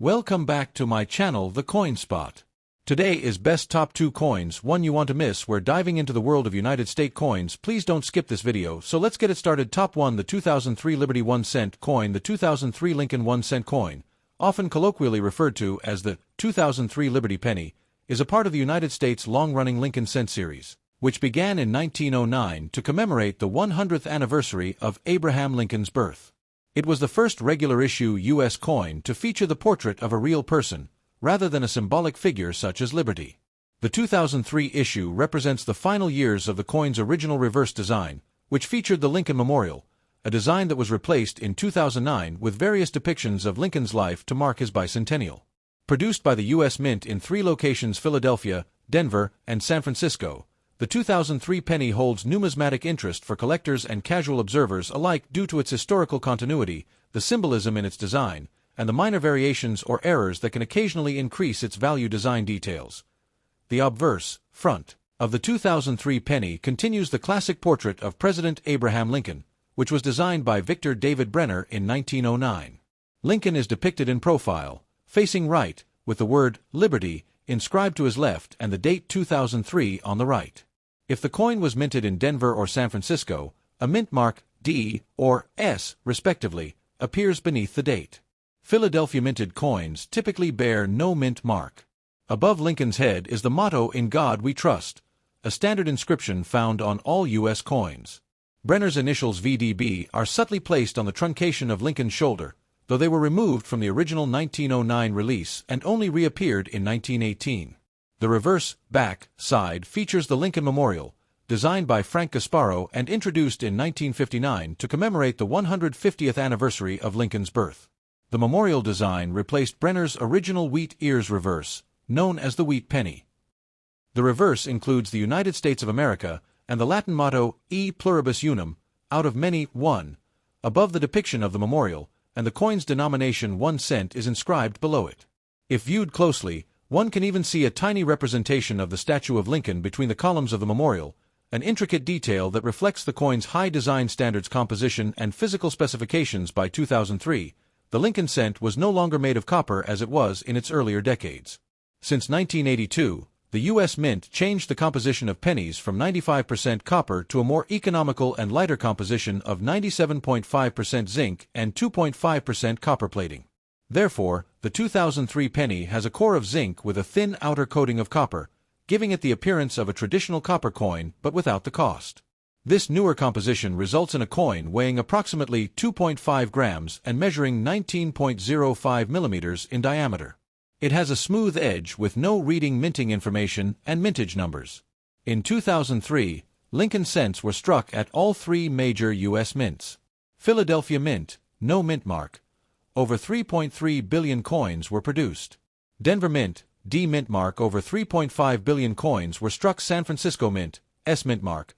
Welcome back to my channel, The Coin Spot. Today is best top 2 coins, one you want to miss. We're diving into the world of United States coins. Please don't skip this video, so let's get it started. Top 1. The 2003 Liberty 1 cent coin. The 2003 Lincoln 1 cent coin, often colloquially referred to as the 2003 Liberty penny, is a part of the United States' long-running Lincoln cent series, which began in 1909 to commemorate the 100th anniversary of Abraham Lincoln's birth. It was the first regular-issue U.S. coin to feature the portrait of a real person, rather than a symbolic figure such as Liberty. The 2003 issue represents the final years of the coin's original reverse design, which featured the Lincoln Memorial, a design that was replaced in 2009 with various depictions of Lincoln's life to mark his bicentennial. Produced by the U.S. Mint in 3 locations: Philadelphia, Denver, and San Francisco, the 2003 penny holds numismatic interest for collectors and casual observers alike due to its historical continuity, the symbolism in its design, and the minor variations or errors that can occasionally increase its value. Design details. The obverse, front, of the 2003 penny continues the classic portrait of President Abraham Lincoln, which was designed by Victor David Brenner in 1909. Lincoln is depicted in profile, facing right, with the word Liberty inscribed to his left and the date 2003 on the right. If the coin was minted in Denver or San Francisco, a mint mark, D or S, respectively, appears beneath the date. Philadelphia minted coins typically bear no mint mark. Above Lincoln's head is the motto "In God We Trust," a standard inscription found on all U.S. coins. Brenner's initials VDB are subtly placed on the truncation of Lincoln's shoulder, though they were removed from the original 1909 release and only reappeared in 1918. The reverse, back, side features the Lincoln Memorial, designed by Frank Gasparo and introduced in 1959 to commemorate the 150th anniversary of Lincoln's birth. The memorial design replaced Brenner's original wheat ears reverse, known as the wheat penny. The reverse includes the United States of America and the Latin motto E pluribus unum, out of many, one, above the depiction of the memorial, and the coin's denomination 1 cent is inscribed below it. If viewed closely, one can even see a tiny representation of the statue of Lincoln between the columns of the memorial, an intricate detail that reflects the coin's high design standards. Composition and physical specifications. By 2003, the Lincoln cent was no longer made of copper as it was in its earlier decades. Since 1982, the U.S. Mint changed the composition of pennies from 95% copper to a more economical and lighter composition of 97.5% zinc and 2.5% copper plating. Therefore, the 2003 penny has a core of zinc with a thin outer coating of copper, giving it the appearance of a traditional copper coin but without the cost. This newer composition results in a coin weighing approximately 2.5 grams and measuring 19.05 millimeters in diameter. It has a smooth edge with no reading minting information and mintage numbers. In 2003, Lincoln cents were struck at all 3 major U.S. mints. Philadelphia Mint, no mint mark. Over 3.3 billion coins were produced. Denver Mint, D mint mark. Over 3.5 billion coins were struck. San Francisco Mint, S mint mark.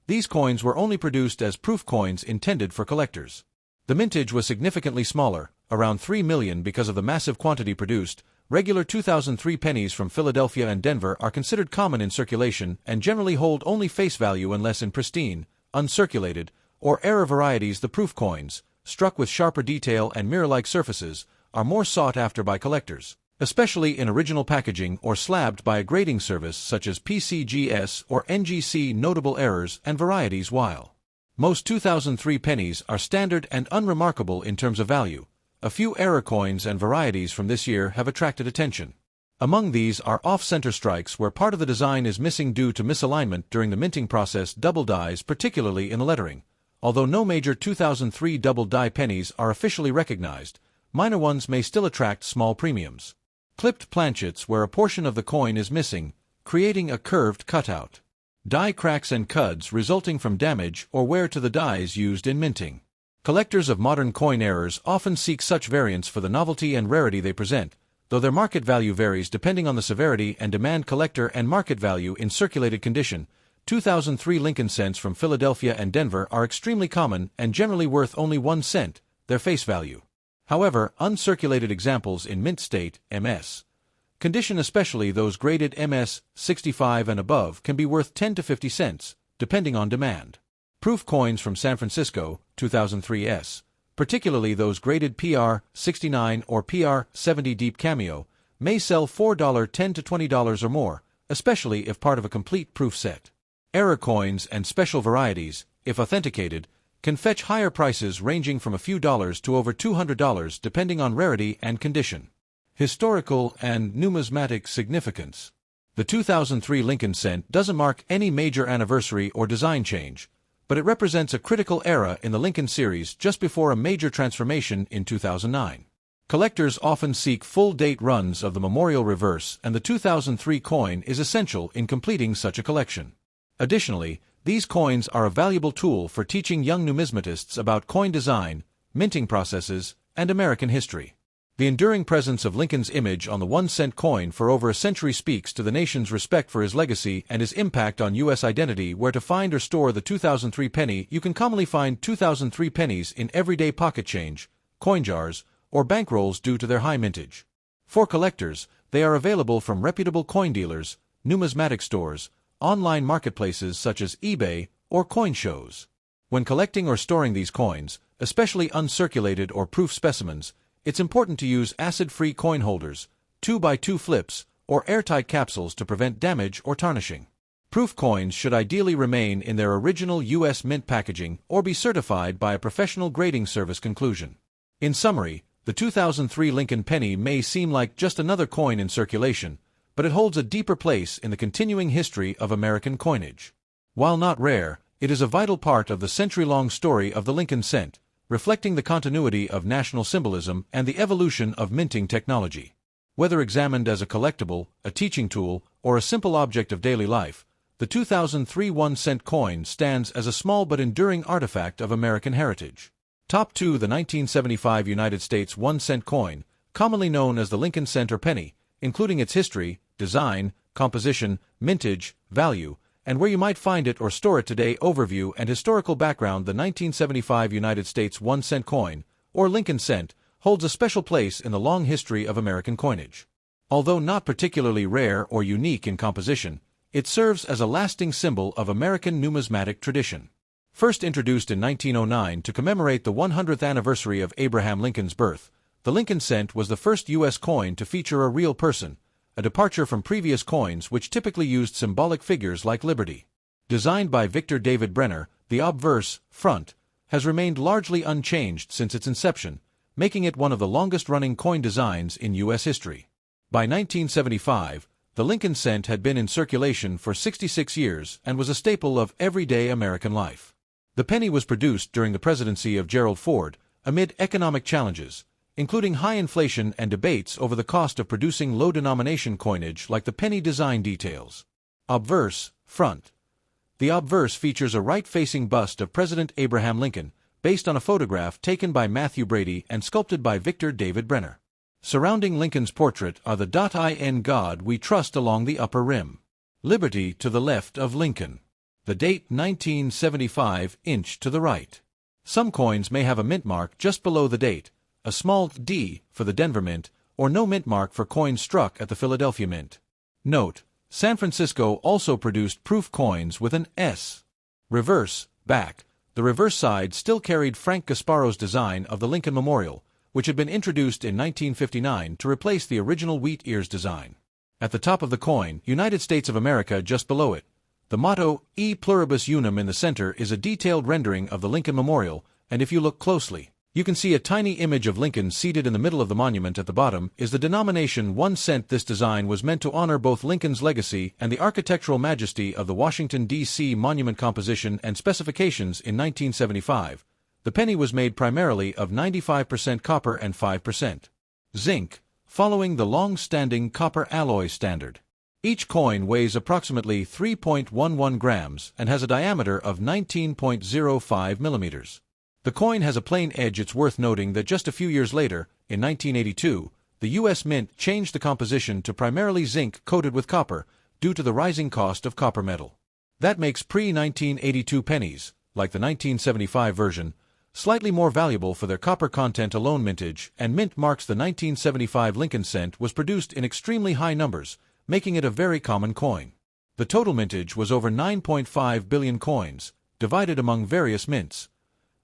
These coins were only produced as proof coins intended for collectors. The mintage was significantly smaller, around 3 million. Because of the massive quantity produced, regular 2003 pennies from Philadelphia and Denver are considered common in circulation and generally hold only face value unless in pristine, uncirculated, or error varieties. The proof coins, struck with sharper detail and mirror-like surfaces, are more sought after by collectors, especially in original packaging or slabbed by a grading service such as PCGS or NGC. Notable errors and varieties. While most 2003 pennies are standard and unremarkable in terms of value, a few error coins and varieties from this year have attracted attention. Among these are off-center strikes where part of the design is missing due to misalignment during the minting process. Double dies, particularly in the lettering. Although no major 2003 double die pennies are officially recognized, minor ones may still attract small premiums. Clipped planchets where a portion of the coin is missing, creating a curved cutout. Die cracks and cuds resulting from damage or wear to the dies used in minting. Collectors of modern coin errors often seek such variants for the novelty and rarity they present, though their market value varies depending on the severity and demand. Collector and market value. In circulated condition, 2003 Lincoln cents from Philadelphia and Denver are extremely common and generally worth only 1 cent, their face value. However, uncirculated examples in mint state, MS condition, especially those graded MS 65 and above, can be worth 10 to 50 cents, depending on demand. Proof coins from San Francisco, 2003 S, particularly those graded PR69 or PR70 Deep Cameo, may sell for $10 to $20 or more, especially if part of a complete proof set. Error coins and special varieties, if authenticated, can fetch higher prices ranging from a few dollars to over $200 depending on rarity and condition. Historical and numismatic significance. The 2003 Lincoln cent doesn't mark any major anniversary or design change, but it represents a critical era in the Lincoln series just before a major transformation in 2009. Collectors often seek full-date runs of the memorial reverse, and the 2003 coin is essential in completing such a collection. Additionally, these coins are a valuable tool for teaching young numismatists about coin design, minting processes, and American history. The enduring presence of Lincoln's image on the 1-cent coin for over a century speaks to the nation's respect for his legacy and his impact on U.S. identity. Where to find or store the 2003 penny? You can commonly find 2003 pennies in everyday pocket change, coin jars, or bankrolls due to their high mintage. For collectors, they are available from reputable coin dealers, numismatic stores, online marketplaces such as eBay, or coin shows. When collecting or storing these coins, especially uncirculated or proof specimens, it's important to use acid-free coin holders, 2x2 flips, or airtight capsules to prevent damage or tarnishing. Proof coins should ideally remain in their original U.S. mint packaging or be certified by a professional grading service. Conclusion. In summary, the 2003 Lincoln penny may seem like just another coin in circulation, but it holds a deeper place in the continuing history of American coinage. While not rare, it is a vital part of the century-long story of the Lincoln cent, reflecting the continuity of national symbolism and the evolution of minting technology. Whether examined as a collectible, a teaching tool, or a simple object of daily life, the 2003 1-cent coin stands as a small but enduring artifact of American heritage. Top 2. The 1975 United States 1-cent coin, commonly known as the Lincoln cent or penny, including its history, design, composition, mintage, value, and where you might find it or store it today. Overview and historical background. The 1975 United States 1-cent coin, or Lincoln cent, holds a special place in the long history of American coinage. Although not particularly rare or unique in composition, it serves as a lasting symbol of American numismatic tradition. First introduced in 1909 to commemorate the 100th anniversary of Abraham Lincoln's birth, the Lincoln cent was the first U.S. coin to feature a real person, a departure from previous coins which typically used symbolic figures like liberty. Designed by Victor David Brenner, the obverse, front, has remained largely unchanged since its inception, making it one of the longest-running coin designs in U.S. history. By 1975, the Lincoln cent had been in circulation for 66 years and was a staple of everyday American life. The penny was produced during the presidency of Gerald Ford, amid economic challenges, including high inflation and debates over the cost of producing low-denomination coinage like the penny design details. Obverse, front. The obverse features a right-facing bust of President Abraham Lincoln, based on a photograph taken by Matthew Brady and sculpted by Victor David Brenner. Surrounding Lincoln's portrait are the "In God We Trust" along the upper rim. Liberty to the left of Lincoln. The date 1975 inch to the right. Some coins may have a mint mark just below the date, a small D for the Denver Mint, or no mint mark for coins struck at the Philadelphia Mint. Note: San Francisco also produced proof coins with an S. Reverse, back. The reverse side still carried Frank Gasparo's design of the Lincoln Memorial, which had been introduced in 1959 to replace the original wheat ears design. At the top of the coin, United States of America just below it. The motto, E Pluribus Unum, in the center is a detailed rendering of the Lincoln Memorial, and if you look closely, you can see a tiny image of Lincoln seated in the middle of the monument. At the bottom is the denomination 1 cent. This design was meant to honor both Lincoln's legacy and the architectural majesty of the Washington, D.C. monument. Composition and specifications. In 1975, the penny was made primarily of 95% copper and 5% zinc, following the long-standing copper alloy standard. Each coin weighs approximately 3.11 grams and has a diameter of 19.05 millimeters. The coin has a plain edge. It's worth noting that just a few years later, in 1982, the U.S. Mint changed the composition to primarily zinc coated with copper due to the rising cost of copper metal. That makes pre-1982 pennies, like the 1975 version, slightly more valuable for their copper content alone. Mintage and mint marks. The 1975 Lincoln cent was produced in extremely high numbers, making it a very common coin. The total mintage was over 9.5 billion coins, divided among various mints.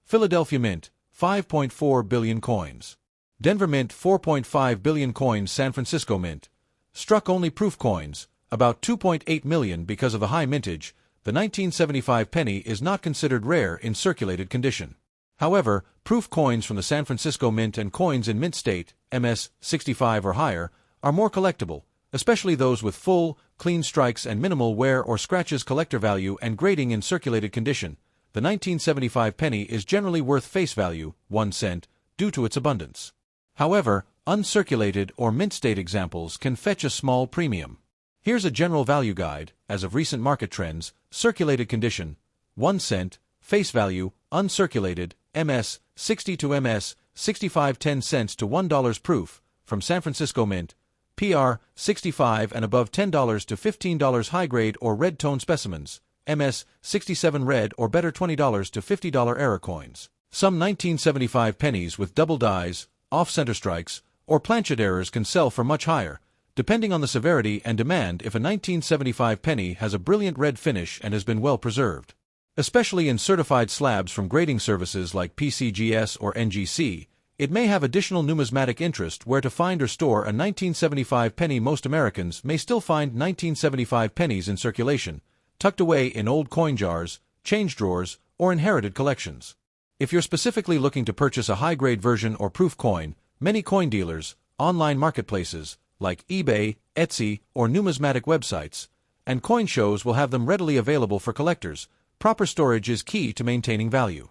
Philadelphia Mint, 5.4 billion coins. Denver Mint 4.5 billion coins. San Francisco Mint struck only proof coins, about 2.8 million because of the high mintage. The 1975 penny is not considered rare in circulated condition. However, proof coins from the San Francisco Mint and coins in mint state, MS 65 or higher, are more collectible, especially those with full, clean strikes and minimal wear or scratches. Collector value and grading in circulated condition. The 1975 penny is generally worth face value, 1 cent, due to its abundance. However, uncirculated or mint state examples can fetch a small premium. Here's a general value guide, as of recent market trends: circulated condition, 1 cent, face value, uncirculated, MS 60 to MS 65 10 cents to $1 proof, from San Francisco Mint, PR 65 and above $10 to $15 high grade or red tone specimens, MS 67 red or better $20 to $50 error coins. Some 1975 pennies with double dies, off-center strikes, or planchet errors can sell for much higher, depending on the severity and demand. If a 1975 penny has a brilliant red finish and has been well preserved, especially in certified slabs from grading services like PCGS or NGC, it may have additional numismatic interest. Where to find or store a 1975 penny? Most Americans may still find 1975 pennies in circulation, tucked away in old coin jars, change drawers, or inherited collections. If you're specifically looking to purchase a high-grade version or proof coin, many coin dealers, online marketplaces like eBay, Etsy, or numismatic websites, and coin shows will have them readily available for collectors. Proper storage is key to maintaining value.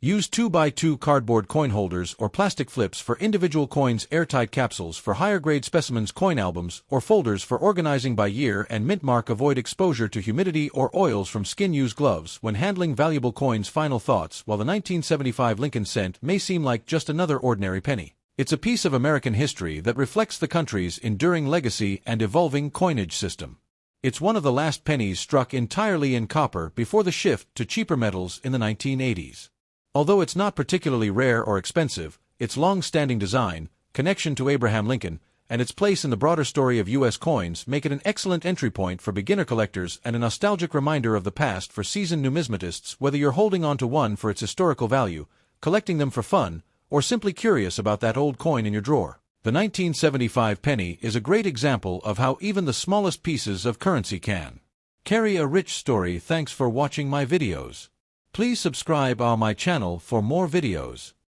Use 2x2 cardboard coin holders or plastic flips for individual coins, airtight capsules for higher-grade specimens, coin albums, or folders for organizing by year and mint mark. Avoid exposure to humidity or oils from skin. Use gloves when handling valuable coins. Final thoughts: while the 1975 Lincoln cent may seem like just another ordinary penny, it's a piece of American history that reflects the country's enduring legacy and evolving coinage system. It's one of the last pennies struck entirely in copper before the shift to cheaper metals in the 1980s. Although it's not particularly rare or expensive, its long-standing design, connection to Abraham Lincoln, and its place in the broader story of U.S. coins make it an excellent entry point for beginner collectors and a nostalgic reminder of the past for seasoned numismatists. Whether you're holding on to one for its historical value, collecting them for fun, or simply curious about that old coin in your drawer, the 1975 penny is a great example of how even the smallest pieces of currency can carry a rich story. Thanks for watching my videos. Please subscribe on my channel for more videos.